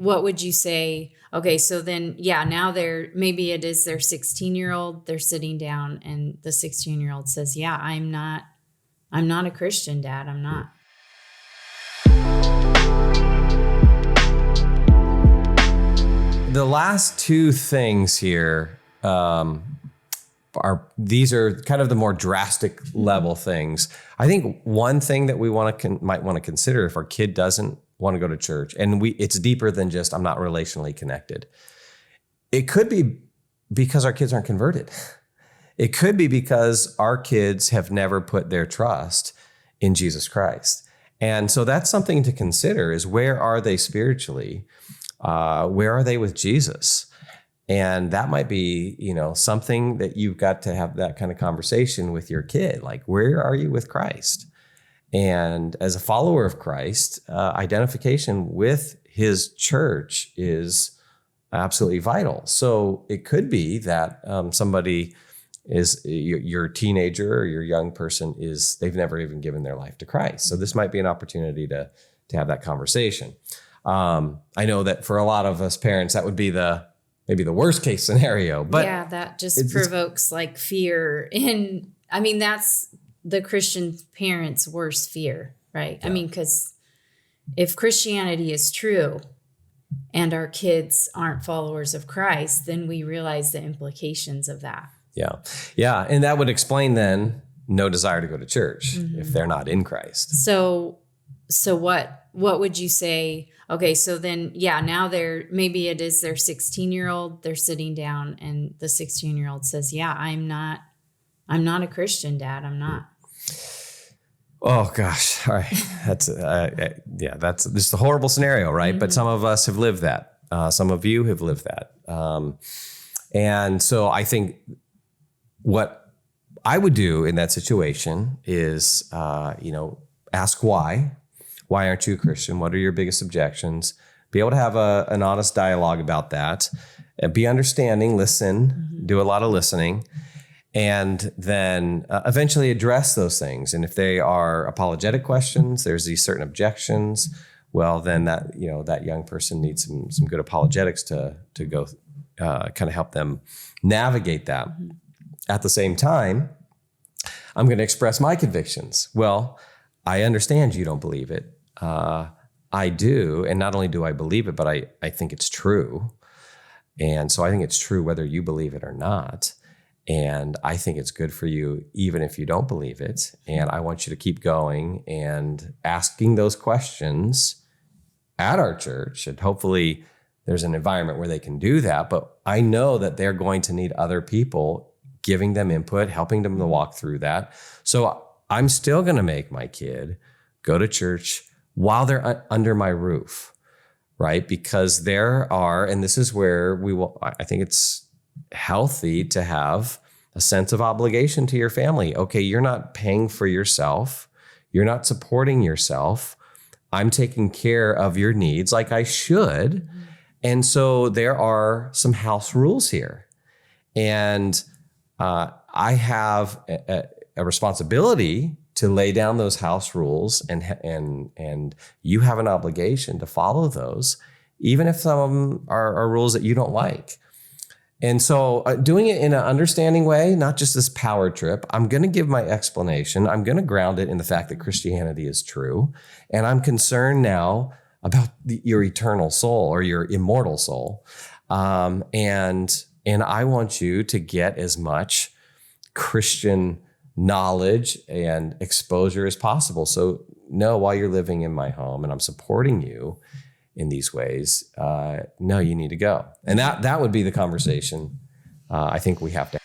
what would you say? Okay, so then, yeah, now maybe it is their 16-year-old, they're sitting down and the 16-year-old says, yeah, I'm not a Christian, Dad. I'm not. The last two things here these are kind of the more drastic level things. I think one thing that we might want to consider if our kid doesn't want to go to church, and it's deeper than just I'm not relationally connected. It could be because our kids aren't converted. It could be because our kids have never put their trust in Jesus Christ. And so that's something to consider is where are they spiritually? Where are they with Jesus? And that might be, something that you've got to have that kind of conversation with your kid. Like, where are you with Christ? And as a follower of Christ, identification with his church is absolutely vital. So it could be that somebody is your teenager or your young person they've never even given their life to Christ. So this might be an opportunity to have that conversation. I know that for a lot of us parents, that would be maybe the worst case scenario, but yeah, that just provokes like fear. And I mean, that's the Christian parents' worst fear, right? Yeah. I mean, because if Christianity is true and our kids aren't followers of Christ, then we realize the implications of that. Yeah. Yeah. And that would explain then no desire to go to church if they're not in Christ. So what would you say? Okay, so then, yeah, now maybe it is their 16-year-old, they're sitting down and the 16-year-old says, yeah, I'm not a Christian, Dad. I'm not. Oh gosh. All right. That's just a horrible scenario, right? Mm-hmm. But some of us have lived that. Some of you have lived that. And so I think what I would do in that situation is, ask why. Why aren't you a Christian? What are your biggest objections? Be able to have an honest dialogue about that. And be understanding, listen, do a lot of listening, and then eventually address those things. And if they are apologetic questions, there's these certain objections, well, then that young person needs some good apologetics to go kind of help them navigate that. Mm-hmm. At the same time, I'm going to express my convictions. Well, I understand you don't believe it. I do. And not only do I believe it, but I think it's true. And so I think it's true whether you believe it or not. And I think it's good for you even if you don't believe it. And I want you to keep going and asking those questions at our church. And hopefully there's an environment where they can do that. But I know that they're going to need other people giving them input, helping them to walk through that. So I'm still going to make my kid go to church while they're under my roof, right? Because there are, and this is where I think it's healthy to have a sense of obligation to your family. Okay, you're not paying for yourself. You're not supporting yourself. I'm taking care of your needs like I should. And so there are some house rules here. And I have a responsibility to lay down those house rules, and you have an obligation to follow those, even if some of them are rules that you don't like. And so doing it in an understanding way, not just this power trip, I'm going to give my explanation. I'm going to ground it in the fact that Christianity is true. And I'm concerned now about your eternal soul or your immortal soul. And I want you to get as much Christian knowledge and exposure as possible. So no, while you're living in my home and I'm supporting you in these ways, no, you need to go. And that would be the conversation I think we have to have.